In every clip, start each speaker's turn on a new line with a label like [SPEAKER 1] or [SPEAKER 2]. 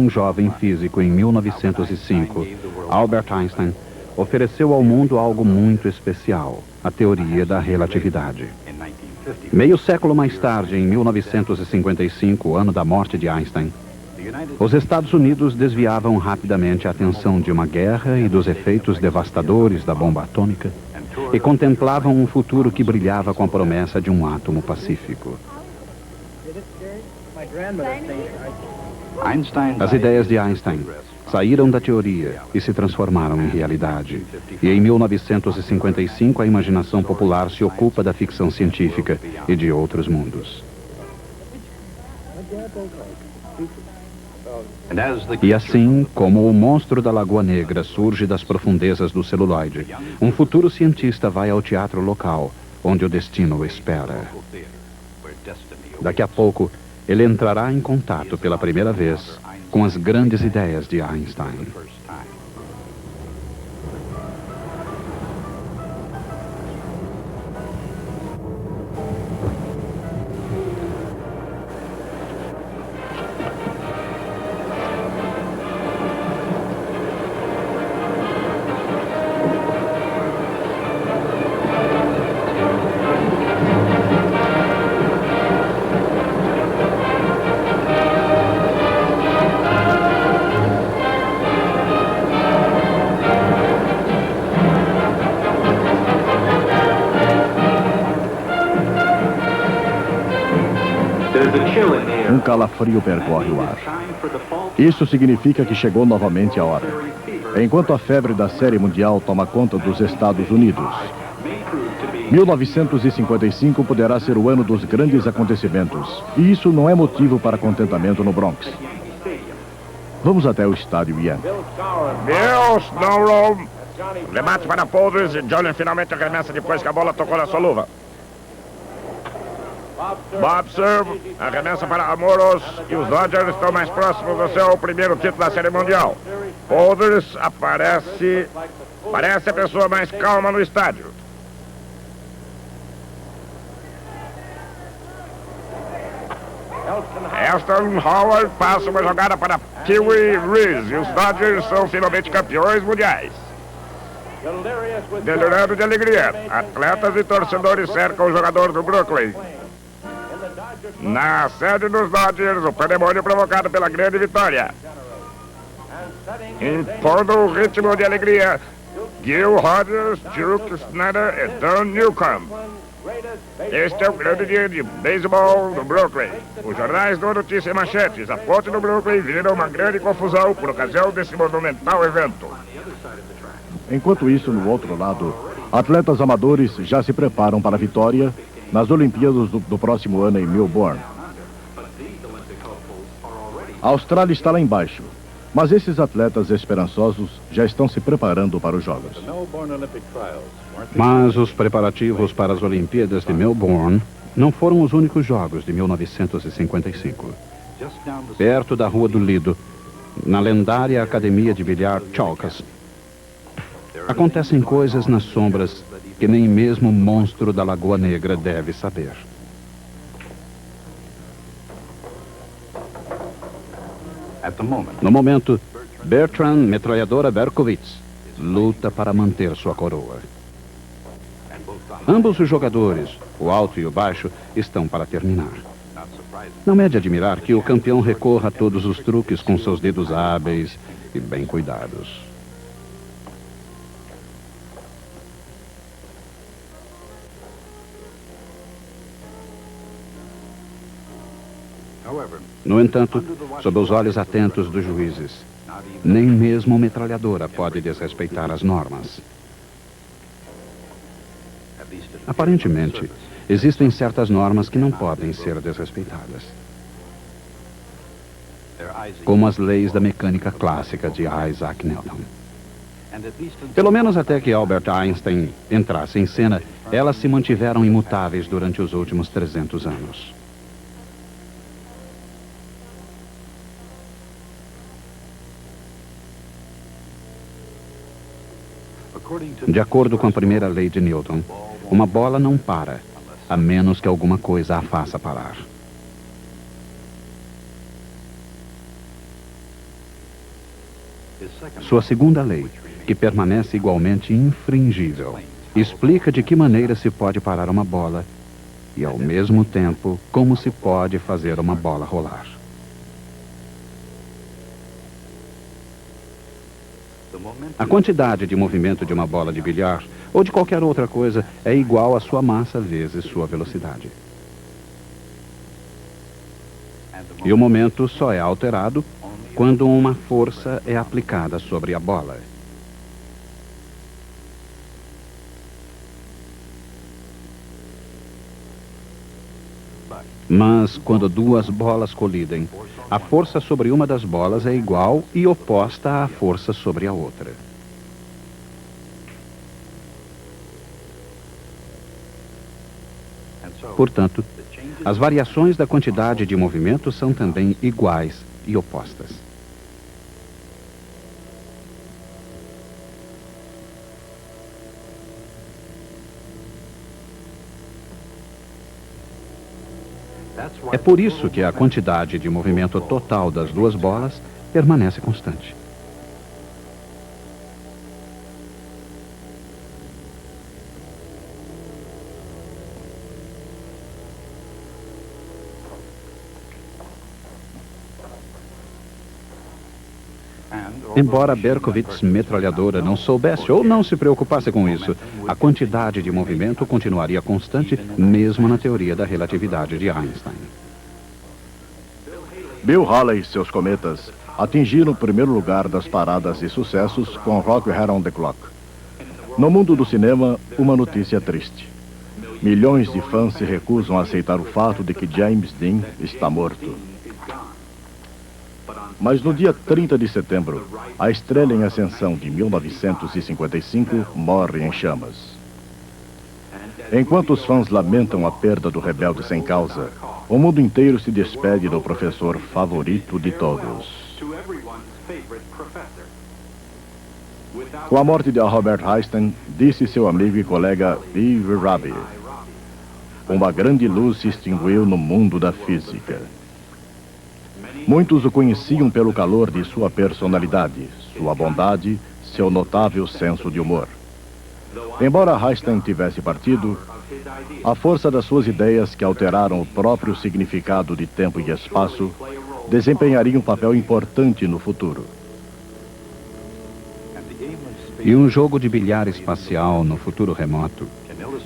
[SPEAKER 1] um jovem físico em 1905, Albert Einstein ofereceu ao mundo algo muito especial, a teoria da relatividade. Meio século mais tarde, em 1955, ano da morte de Einstein, os Estados Unidos desviavam rapidamente a atenção de uma guerra e dos efeitos devastadores da bomba atômica e contemplavam um futuro que brilhava com a promessa de um átomo pacífico. As ideias de Einstein saíram da teoria e se transformaram em realidade. E em 1955 a imaginação popular se ocupa da ficção científica e de outros mundos. E assim, como o monstro da Lagoa Negra surge das profundezas do celuloide, um futuro cientista vai ao teatro local, onde o destino o espera. Daqui a pouco, ele entrará em contato pela primeira vez com as grandes ideias de Einstein.
[SPEAKER 2] Um calafrio percorre o ar. Isso significa que chegou novamente a hora. Enquanto a febre da série mundial toma conta dos Estados Unidos, 1955 poderá ser o ano dos grandes acontecimentos. E isso não é motivo para contentamento no Bronx. Vamos até o estádio Yankee.
[SPEAKER 3] Bill Snowroll. Remate para Polders e Johnny finalmente arremessa depois que a bola tocou na sua luva. Bob Serve arremessa para Amoros e os Dodgers estão mais próximos do seu primeiro título da Série Mundial. Polders parece a pessoa mais calma no estádio. Elston Howard passa uma jogada para Pee-wee Reese e os Dodgers são finalmente campeões mundiais. Delirando de alegria, atletas e torcedores cercam o jogador do Brooklyn. Na sede dos Dodgers, o pandemônio provocado pela grande vitória. Impondo o ritmo de alegria, Gil Rogers, Duke Snyder e Don Newcomb. Este é o grande dia de beisebol do Brooklyn. Os jornais dão notícias e manchetes. A ponte do Brooklyn vira uma grande confusão por ocasião desse monumental evento.
[SPEAKER 2] Enquanto isso, no outro lado, atletas amadores já se preparam para a vitória nas Olimpíadas do próximo ano em Melbourne. A Austrália está lá embaixo, mas esses atletas esperançosos já estão se preparando para os Jogos.
[SPEAKER 1] Mas os preparativos para as Olimpíadas de Melbourne não foram os únicos jogos de 1955. Perto da Rua do Lido, na lendária academia de bilhar Chalkers, acontecem coisas nas sombras que nem mesmo o monstro da Lagoa Negra deve saber. No momento, Bertrand Metralhadora Berkowitz luta para manter sua coroa. Ambos os jogadores, o alto e o baixo, estão para terminar. Não é de admirar que o campeão recorra a todos os truques com seus dedos hábeis e bem cuidados. No entanto, sob os olhos atentos dos juízes, nem mesmo uma metralhadora pode desrespeitar as normas. Aparentemente, existem certas normas que não podem ser desrespeitadas. Como as leis da mecânica clássica de Isaac Newton. Pelo menos até que Albert Einstein entrasse em cena, elas se mantiveram imutáveis durante os últimos 300 anos. De acordo com a primeira lei de Newton, uma bola não para, a menos que alguma coisa a faça parar. Sua segunda lei, que permanece igualmente infringível, explica de que maneira se pode parar uma bola e, ao mesmo tempo, como se pode fazer uma bola rolar. A quantidade de movimento de uma bola de bilhar ou de qualquer outra coisa é igual à sua massa vezes sua velocidade. E o momento só é alterado quando uma força é aplicada sobre a bola. Mas quando duas bolas colidem, a força sobre uma das bolas é igual e oposta à força sobre a outra. Portanto, as variações da quantidade de movimento são também iguais e opostas. É por isso que a quantidade de movimento total das duas bolas permanece constante. Embora Berkowitz metralhadora não soubesse ou não se preocupasse com isso, a quantidade de movimento continuaria constante mesmo na teoria da relatividade de Einstein.
[SPEAKER 2] Bill Haley e seus cometas atingiram o primeiro lugar das paradas de sucessos com Rock Around the Clock. No mundo do cinema, uma notícia triste. Milhões de fãs se recusam a aceitar o fato de que James Dean está morto. Mas no dia 30 de setembro, a estrela em ascensão de 1955 morre em chamas. Enquanto os fãs lamentam a perda do rebelde sem causa, o mundo inteiro se despede do professor favorito de todos. Com a morte de Albert Einstein, disse seu amigo e colega Eve Rabi, uma grande luz se extinguiu no mundo da física. Muitos o conheciam pelo calor de sua personalidade, sua bondade, seu notável senso de humor. Embora Einstein tivesse partido, a força das suas ideias, que alteraram o próprio significado de tempo e espaço, desempenharia um papel importante no futuro.
[SPEAKER 1] E um jogo de bilhar espacial no futuro remoto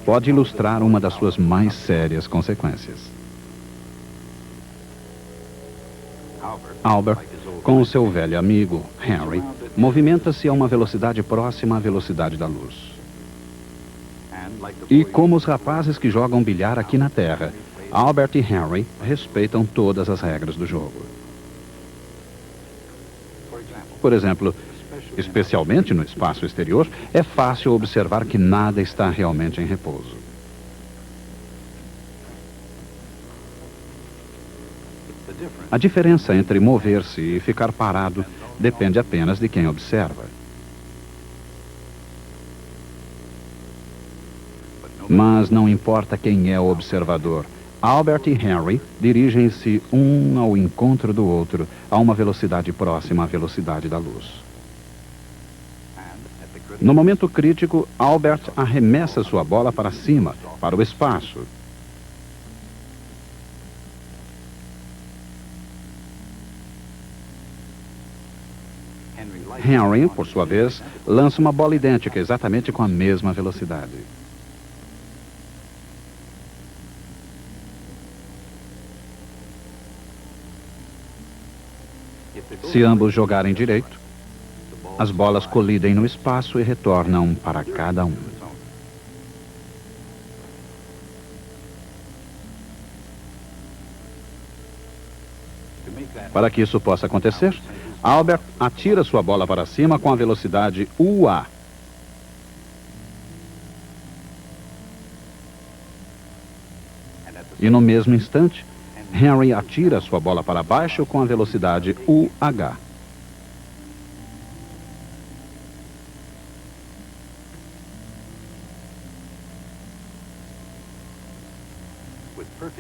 [SPEAKER 1] pode ilustrar uma das suas mais sérias consequências. Albert, com o seu velho amigo, Henry, movimenta-se a uma velocidade próxima à velocidade da luz. E como os rapazes que jogam bilhar aqui na Terra, Albert e Henry respeitam todas as regras do jogo. Por exemplo, especialmente no espaço exterior, é fácil observar que nada está realmente em repouso. A diferença entre mover-se e ficar parado depende apenas de quem observa. Mas não importa quem é o observador, Albert e Henry dirigem-se um ao encontro do outro a uma velocidade próxima à velocidade da luz. No momento crítico, Albert arremessa sua bola para cima, para o espaço. Henry, por sua vez, lança uma bola idêntica, exatamente com a mesma velocidade. Se ambos jogarem direito, as bolas colidem no espaço e retornam para cada um. Para que isso possa acontecer, Albert atira sua bola para cima com a velocidade UA. E no mesmo instante, Henry atira sua bola para baixo com a velocidade UH.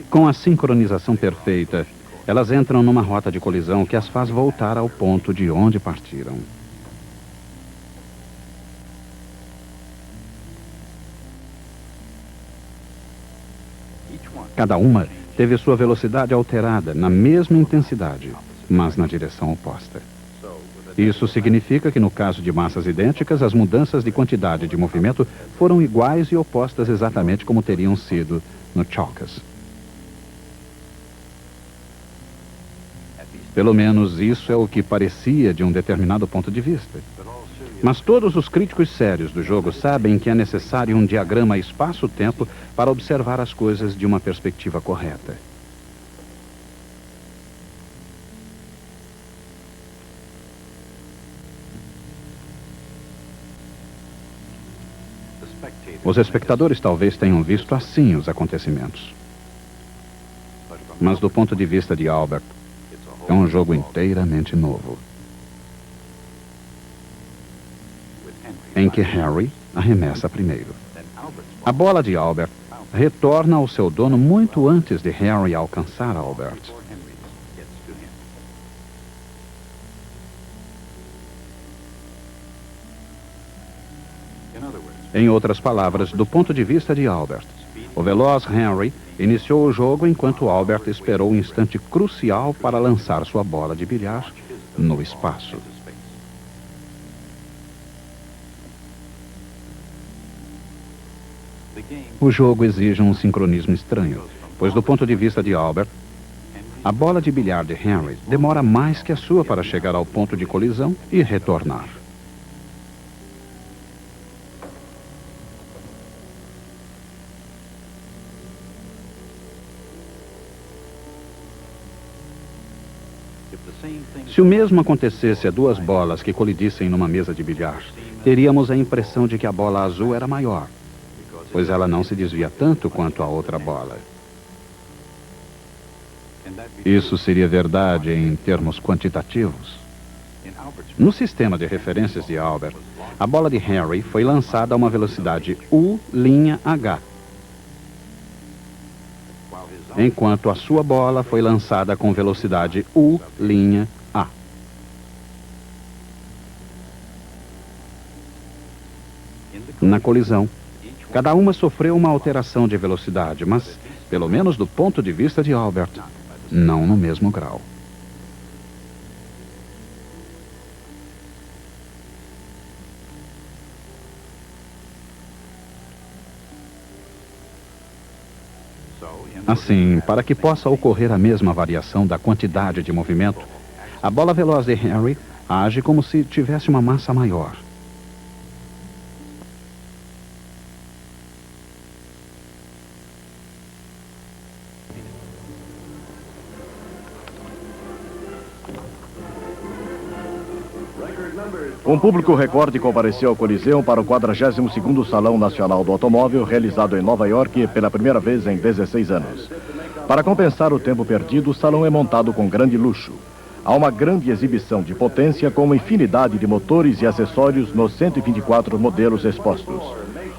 [SPEAKER 1] Com a sincronização perfeita, elas entram numa rota de colisão que as faz voltar ao ponto de onde partiram. Cada uma teve sua velocidade alterada na mesma intensidade, mas na direção oposta. Isso significa que no caso de massas idênticas, as mudanças de quantidade de movimento foram iguais e opostas exatamente como teriam sido no Chalkes. Pelo menos isso é o que parecia de um determinado ponto de vista. Mas todos os críticos sérios do jogo sabem que é necessário um diagrama espaço-tempo para observar as coisas de uma perspectiva correta. Os espectadores talvez tenham visto assim os acontecimentos. Mas do ponto de vista de Albert, é um jogo inteiramente novo, em que Henry arremessa primeiro. A bola de Albert retorna ao seu dono muito antes de Henry alcançar Albert. Em outras palavras, do ponto de vista de Albert, o veloz Henry iniciou o jogo enquanto Albert esperou um instante crucial para lançar sua bola de bilhar no espaço. O jogo exige um sincronismo estranho, pois do ponto de vista de Albert, a bola de bilhar de Henry demora mais que a sua para chegar ao ponto de colisão e retornar. Se o mesmo acontecesse a duas bolas que colidissem numa mesa de bilhar, teríamos a impressão de que a bola azul era maior, pois ela não se desvia tanto quanto a outra bola. Isso seria verdade em termos quantitativos. No sistema de referências de Albert, a bola de Henry foi lançada a uma velocidade U''H, enquanto a sua bola foi lançada com velocidade U''A. Na colisão, cada uma sofreu uma alteração de velocidade, mas, pelo menos do ponto de vista de Albert, não no mesmo grau. Assim, para que possa ocorrer a mesma variação da quantidade de movimento, a bola veloz de Henry age como se tivesse uma massa maior.
[SPEAKER 2] Um público recorde compareceu ao Coliseu para o 42º Salão Nacional do Automóvel, realizado em Nova York pela primeira vez em 16 anos. Para compensar o tempo perdido, o salão é montado com grande luxo. Há uma grande exibição de potência com uma infinidade de motores e acessórios nos 124 modelos expostos.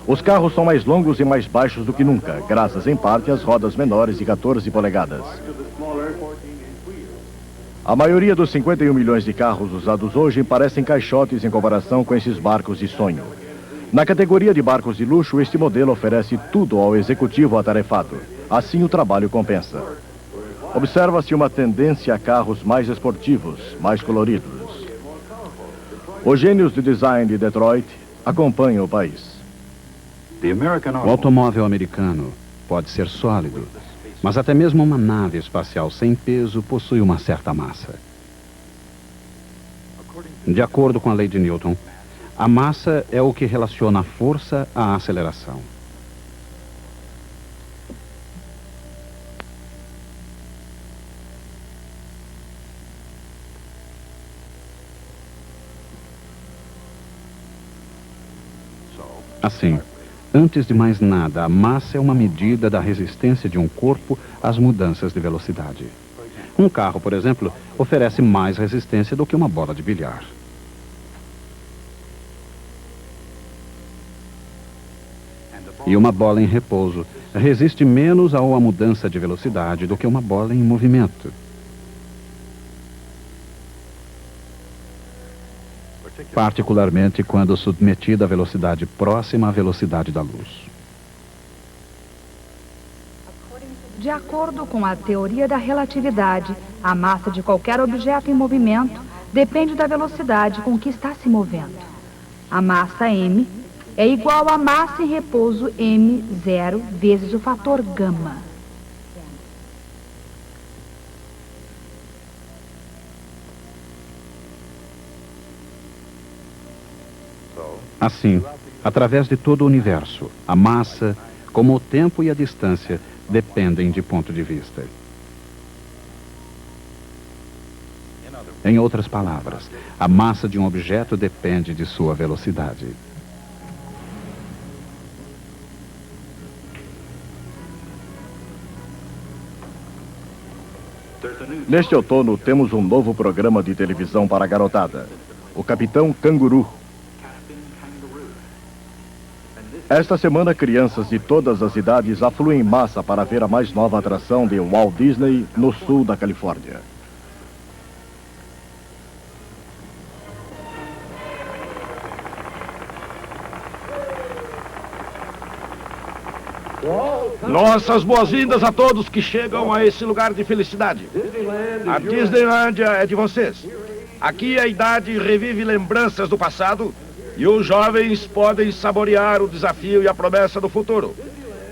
[SPEAKER 2] Os carros são mais longos e mais baixos do que nunca, graças em parte às rodas menores de 14 polegadas. A maioria dos 51 milhões de carros usados hoje parecem caixotes em comparação com esses barcos de sonho. Na categoria de barcos de luxo, este modelo oferece tudo ao executivo atarefado. Assim, o trabalho compensa. Observa-se uma tendência a carros mais esportivos, mais coloridos. Os gênios de design de Detroit acompanham o país.
[SPEAKER 1] O automóvel americano pode ser sólido, mas até mesmo uma nave espacial sem peso possui uma certa massa. De acordo com a lei de Newton, a massa é o que relaciona a força à aceleração. Assim, antes de mais nada, a massa é uma medida da resistência de um corpo às mudanças de velocidade. Um carro, por exemplo, oferece mais resistência do que uma bola de bilhar. E uma bola em repouso resiste menos a uma mudança de velocidade do que uma bola em movimento. Particularmente quando submetida a velocidade próxima à velocidade da luz.
[SPEAKER 4] De acordo com a teoria da relatividade, a massa de qualquer objeto em movimento depende da velocidade com que está se movendo. A massa m é igual à massa em repouso m0 vezes o fator gama.
[SPEAKER 1] Assim, através de todo o universo, a massa, como o tempo e a distância, dependem de ponto de vista. Em outras palavras, a massa de um objeto depende de sua velocidade.
[SPEAKER 2] Neste outono, temos um novo programa de televisão para a garotada, o Capitão Canguru. Esta semana, crianças de todas as idades afluem em massa para ver a mais nova atração de Walt Disney no sul da Califórnia.
[SPEAKER 5] Nossas boas-vindas a todos que chegam a esse lugar de felicidade. A Disneylândia é de vocês. Aqui a idade revive lembranças do passado e os jovens podem saborear o desafio e a promessa do futuro.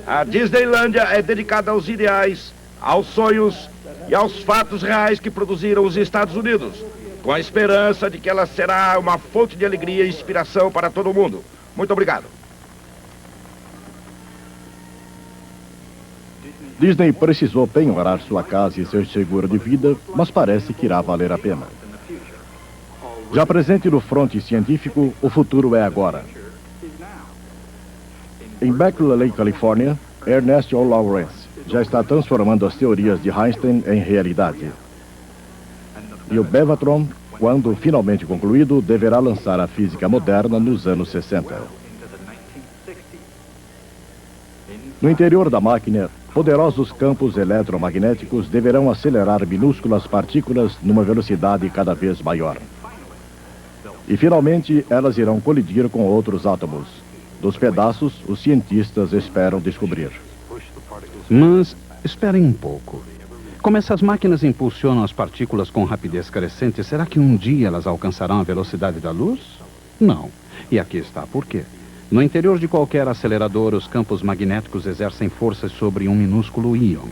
[SPEAKER 5] A Disneylândia é dedicada aos ideais, aos sonhos e aos fatos reais que produziram os Estados Unidos, com a esperança de que ela será uma fonte de alegria e inspiração para todo mundo. Muito obrigado.
[SPEAKER 2] Disney precisou penhorar sua casa e seu seguro de vida, mas parece que irá valer a pena. Já presente no fronte científico, o futuro é agora. Em Berkeley Lake, Califórnia, Ernest O. Lawrence já está transformando as teorias de Einstein em realidade. E o Bevatron, quando finalmente concluído, deverá lançar a física moderna nos anos 60. No interior da máquina, poderosos campos eletromagnéticos deverão acelerar minúsculas partículas numa velocidade cada vez maior. E finalmente elas irão colidir com outros átomos. Dos pedaços, os cientistas esperam descobrir.
[SPEAKER 1] Mas esperem um pouco. Como essas máquinas impulsionam as partículas com rapidez crescente, será que um dia elas alcançarão a velocidade da luz? Não. E aqui está por quê. No interior de qualquer acelerador, os campos magnéticos exercem forças sobre um minúsculo íon.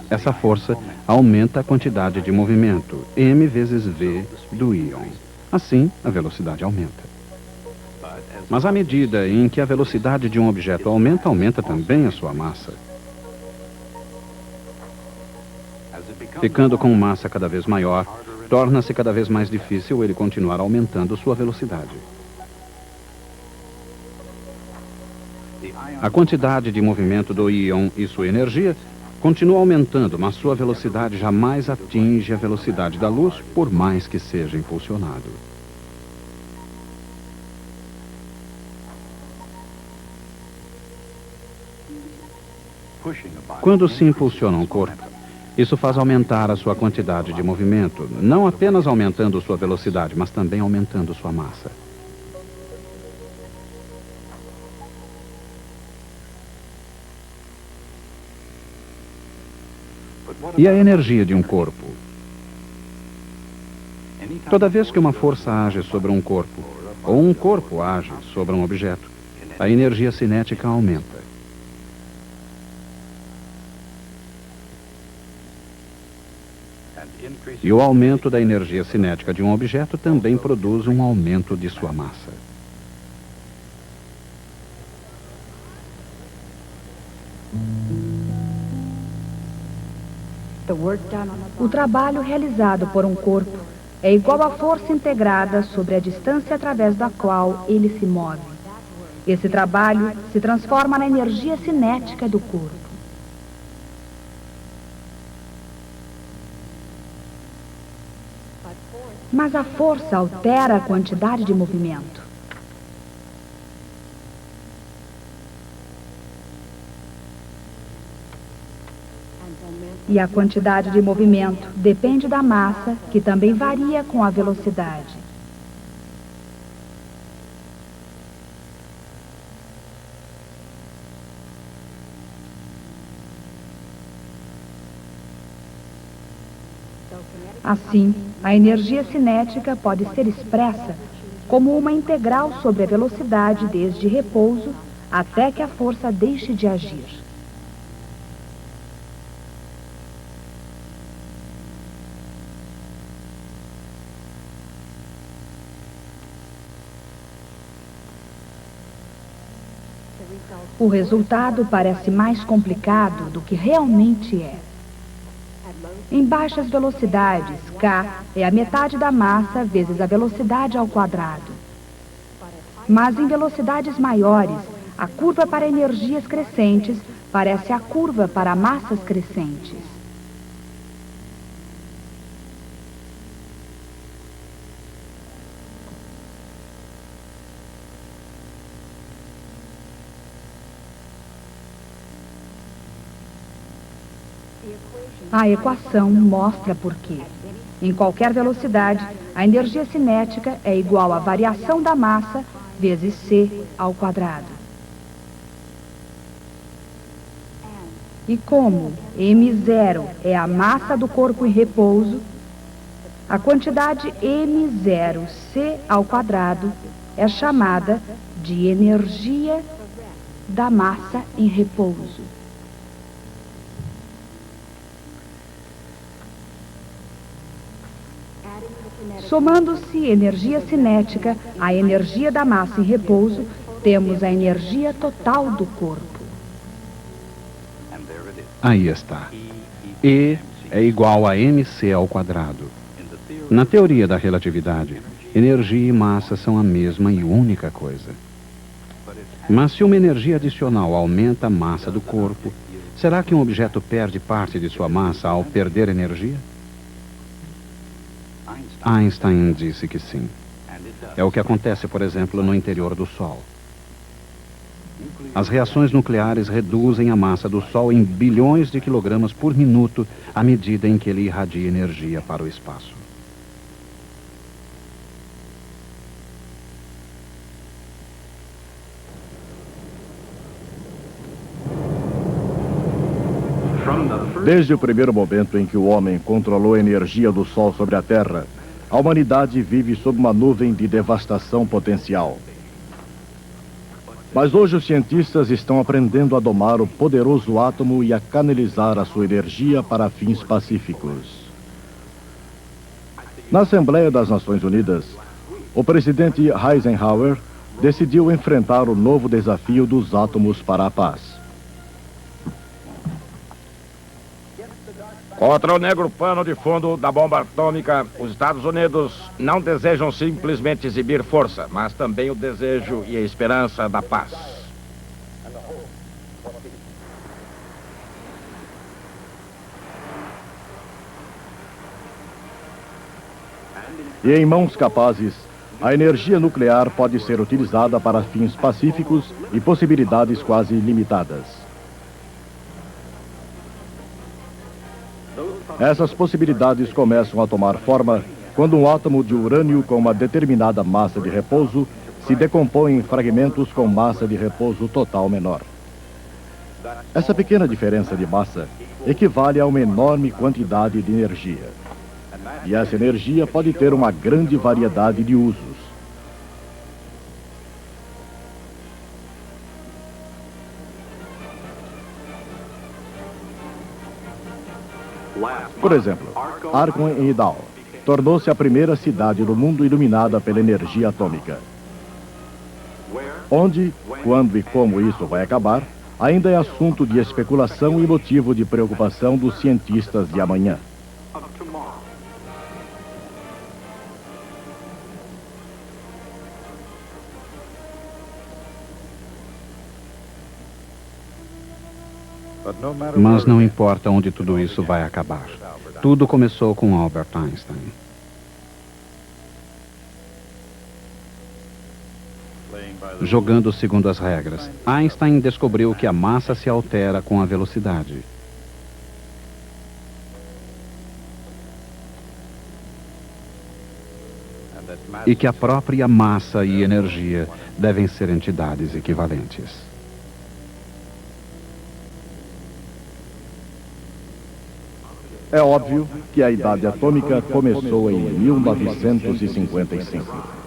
[SPEAKER 1] Essa força aumenta a quantidade de movimento, m vezes v do íon. Assim, a velocidade aumenta. Mas à medida em que a velocidade de um objeto aumenta, aumenta também a sua massa. Ficando com massa cada vez maior, torna-se cada vez mais difícil ele continuar aumentando sua velocidade. A quantidade de movimento do íon e sua energia continua aumentando, mas sua velocidade jamais atinge a velocidade da luz, por mais que seja impulsionado. Quando se impulsiona um corpo, isso faz aumentar a sua quantidade de movimento, não apenas aumentando sua velocidade, mas também aumentando sua massa. E a energia de um corpo? Toda vez que uma força age sobre um corpo, ou um corpo age sobre um objeto, a energia cinética aumenta. E o aumento da energia cinética de um objeto também produz um aumento de sua massa.
[SPEAKER 4] O trabalho realizado por um corpo é igual à força integrada sobre a distância através da qual ele se move. Esse trabalho se transforma na energia cinética do corpo. Mas a força altera a quantidade de movimento. E a quantidade de movimento depende da massa, que também varia com a velocidade. Assim, a energia cinética pode ser expressa como uma integral sobre a velocidade desde repouso até que a força deixe de agir. O resultado parece mais complicado do que realmente é. Em baixas velocidades, K é a metade da massa vezes a velocidade ao quadrado. Mas em velocidades maiores, a curva para energias crescentes parece a curva para massas crescentes. A equação mostra por quê. Em qualquer velocidade, a energia cinética é igual à variação da massa vezes c ao quadrado. E como m0 é a massa do corpo em repouso, a quantidade m0c ao quadrado é chamada de energia da massa em repouso. Somando-se energia cinética à energia da massa em repouso, temos a energia total do corpo.
[SPEAKER 1] Aí está. E é igual a mc ao quadrado. Na teoria da relatividade, energia e massa são a mesma e única coisa. Mas se uma energia adicional aumenta a massa do corpo, será que um objeto perde parte de sua massa ao perder energia? Einstein disse que sim. É o que acontece, por exemplo, no interior do Sol. As reações nucleares reduzem a massa do Sol em bilhões de quilogramas por minuto à medida em que ele irradia energia para o espaço.
[SPEAKER 2] Desde o primeiro momento em que o homem controlou a energia do Sol sobre a Terra, a humanidade vive sob uma nuvem de devastação potencial. Mas hoje os cientistas estão aprendendo a domar o poderoso átomo e a canalizar a sua energia para fins pacíficos. Na Assembleia das Nações Unidas, o presidente Eisenhower decidiu enfrentar o novo desafio dos átomos para a paz.
[SPEAKER 5] Contra o negro pano de fundo da bomba atômica, os Estados Unidos não desejam simplesmente exibir força, mas também o desejo e a esperança da paz.
[SPEAKER 2] E em mãos capazes, a energia nuclear pode ser utilizada para fins pacíficos e possibilidades quase ilimitadas. Essas possibilidades começam a tomar forma quando um átomo de urânio com uma determinada massa de repouso se decompõe em fragmentos com massa de repouso total menor. Essa pequena diferença de massa equivale a uma enorme quantidade de energia. E essa energia pode ter uma grande variedade de usos. Por exemplo, Argon em Idal tornou-se a primeira cidade do mundo iluminada pela energia atômica. Onde, quando e como isso vai acabar, ainda é assunto de especulação e motivo de preocupação dos cientistas de amanhã.
[SPEAKER 1] Mas não importa onde tudo isso vai acabar. Tudo começou com Albert Einstein. Jogando segundo as regras, Einstein descobriu que a massa se altera com a velocidade. e que a própria massa e energia devem ser entidades equivalentes.
[SPEAKER 2] É óbvio que a idade atômica começou em 1955.